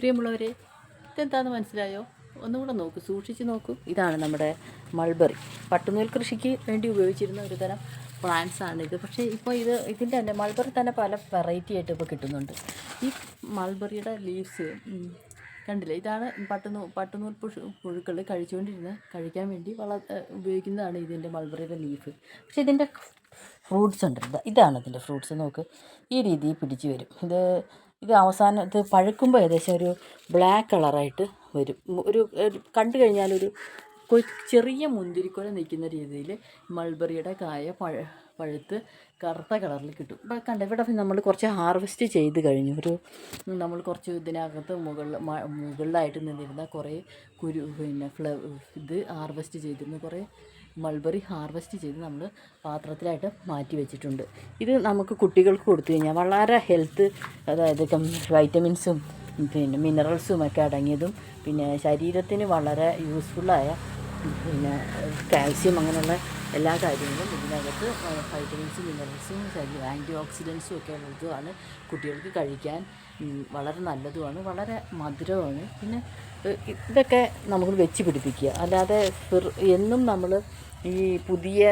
പ്രിയമുള്ളവരെ, ഇതെന്താണെന്ന് മനസ്സിലായോ? ഒന്നുകൂടെ നോക്കൂ, സൂക്ഷിച്ച് നോക്കൂ. ഇതാണ് നമ്മുടെ മൾബറി. പട്ടുനൂൽ കൃഷിക്ക് വേണ്ടി ഉപയോഗിച്ചിരുന്ന ഒരു തരം പ്ലാന്റ്സ് ആണിത്. പക്ഷേ ഇപ്പോൾ ഇതിൻ്റെ തന്നെ മൾബറി തന്നെ പല വെറൈറ്റി ആയിട്ട് ഇപ്പോൾ കിട്ടുന്നുണ്ട്. ഈ മൾബറിയുടെ ലീവ്സ് കണ്ടില്ലേ? ഇതാണ് പട്ടുനൂൽ പുഴുക്കൾ കഴിക്കാൻ വേണ്ടി ഉപയോഗിക്കുന്നതാണ് ഇതിൻ്റെ മൾബറിയുടെ ലീഫ്. പക്ഷേ ഇതിൻ്റെ ഫ്രൂട്ട്സ് ഉണ്ട്. ഇതാണ് ഇതിൻ്റെ ഫ്രൂട്ട്സ്. നോക്ക്, ഈ രീതിയിൽ പിടിച്ച് വരും. ഇത് അവസാനം ഇത് പഴുക്കുമ്പോൾ ഏകദേശം ഒരു ബ്ലാക്ക് കളറായിട്ട് വരും. ഒരു കണ്ടു കഴിഞ്ഞാലൊരു ചെറിയ മുന്തിരിക്കൊല നിൽക്കുന്ന രീതിയിൽ മൾബറിയുടെ കായ പഴുത്ത് കറുത്ത കളറിൽ കിട്ടും. ഇപ്പം കണ്ട ഇവിടെ നമ്മൾ കുറച്ച് ഹാർവെസ്റ്റ് ചെയ്ത് കഴിഞ്ഞു. നമ്മൾ കുറച്ച് ഇതിനകത്ത് മുകളിലായിട്ട് നിന്നിരുന്ന കുറേ ഇത് ഹാർവെസ്റ്റ് ചെയ്തിരുന്നു. കുറേ മൾബറി ഹാർവെസ്റ്റ് ചെയ്ത് നമ്മൾ പാത്രത്തിലായിട്ട് മാറ്റി വെച്ചിട്ടുണ്ട്. ഇത് നമുക്ക് കുട്ടികൾക്ക് കൊടുത്തു കഴിഞ്ഞാൽ വളരെ ഹെൽത്ത്, അതായത് വൈറ്റമിൻസും മിനറൽസും ഒക്കെ അടങ്ങിയതും ശരീരത്തിന് വളരെ യൂസ്ഫുള്ളായ കാൽസ്യം അങ്ങനെയുള്ള എല്ലാ കാര്യങ്ങളും ഇതിനകത്ത് വൈറ്റമിൻസും മിനറൽസും ആൻറ്റി ഓക്സിഡൻസും ഒക്കെ ഉള്ളതുമാണ്. കുട്ടികൾക്ക് കഴിക്കാൻ വളരെ നല്ലതുമാണ്, വളരെ മധുരമാണ്. ഇതൊക്കെ നമുക്ക് വെച്ച് പിടിപ്പിക്കുക. അല്ലാതെ എന്നും നമ്മൾ ഈ പുതിയ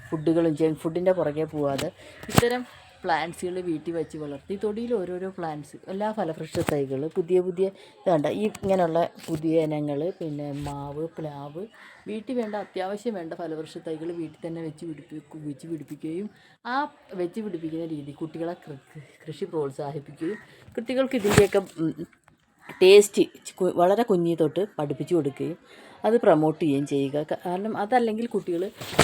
ഫുഡുകളും ജങ്ക് ഫുഡിൻ്റെ പുറകെ പോവാതെ ഇത്തരം പ്ലാന്റ്സുകൾ വീട്ടിൽ വെച്ച് വളർത്തി തൊടിയിൽ ഓരോരോ പ്ലാന്റ്സ്, എല്ലാ ഫലവൃക്ഷ തൈകൾ, പുതിയ ഇതുണ്ട്. ഇങ്ങനെയുള്ള പുതിയ ഇനങ്ങൾ, മാവ്, പ്ലാവ്, വീട്ടിൽ വേണ്ട അത്യാവശ്യം വേണ്ട ഫലവൃക്ഷ തൈകൾ വീട്ടിൽ തന്നെ വെച്ച് പിടിപ്പിക്കുകയും ആ വെച്ച് പിടിപ്പിക്കുന്ന രീതി കുട്ടികളെ കൃഷി പ്രോത്സാഹിപ്പിക്കുകയും കുട്ടികൾക്ക് ഇതിൻ്റെയൊക്കെ ടേസ്റ്റ് വളരെ കുഞ്ഞി തൊട്ട് പഠിപ്പിച്ചു കൊടുക്കുകയും അത് പ്രൊമോട്ട് ചെയ്യുകയും ചെയ്യുക. കാരണം അതല്ലെങ്കിൽ കുട്ടികൾ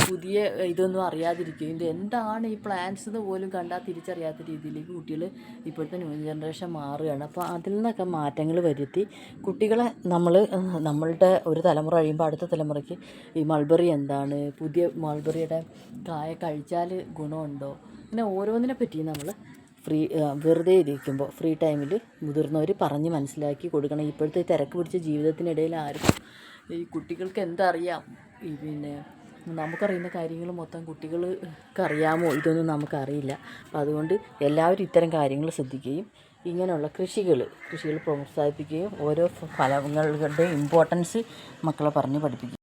പുതിയ ഇതൊന്നും അറിയാതിരിക്കുകയും ഇത് എന്താണ് ഈ പ്ലാന്റ്സ് എന്ന് പോലും കണ്ടാൽ തിരിച്ചറിയാത്ത രീതിയിലേക്ക് കുട്ടികൾ ഇപ്പോഴത്തെ ന്യൂ ജനറേഷൻ മാറുകയാണ്. അപ്പോൾ അതിൽ നിന്നൊക്കെ മാറ്റങ്ങൾ വരുത്തി കുട്ടികളെ നമ്മളുടെ ഒരു തലമുറ കഴിയുമ്പോൾ അടുത്ത തലമുറയ്ക്ക് ഈ മൾബറി എന്താണ്, പുതിയ മൾബറിയുടെ കായ കഴിച്ചാൽ ഗുണമുണ്ടോ, അങ്ങനെ ഓരോന്നിനെ പറ്റി നമ്മൾ വെറുതെ ഇരിക്കുമ്പോൾ ഫ്രീ ടൈമിൽ മുതിർന്നവർ പറഞ്ഞ് മനസ്സിലാക്കി കൊടുക്കണം. ഇപ്പോഴത്തെ തിരക്ക് പിടിച്ച ജീവിതത്തിനിടയിൽ ആർക്കും ഈ കുട്ടികൾക്ക് എന്തറിയാം? നമുക്കറിയുന്ന കാര്യങ്ങൾ മൊത്തം കുട്ടികൾക്ക് അറിയാമോ? ഇതൊന്നും നമുക്കറിയില്ല. അപ്പോൾ അതുകൊണ്ട് എല്ലാവരും ഇത്തരം കാര്യങ്ങൾ ശ്രദ്ധിക്കുകയും ഇങ്ങനെയുള്ള കൃഷികൾ പ്രോത്സാഹിപ്പിക്കുകയും ഓരോ ഫലങ്ങളുടെ ഇമ്പോർട്ടൻസ് മക്കളെ പറഞ്ഞ് പഠിപ്പിക്കുകയും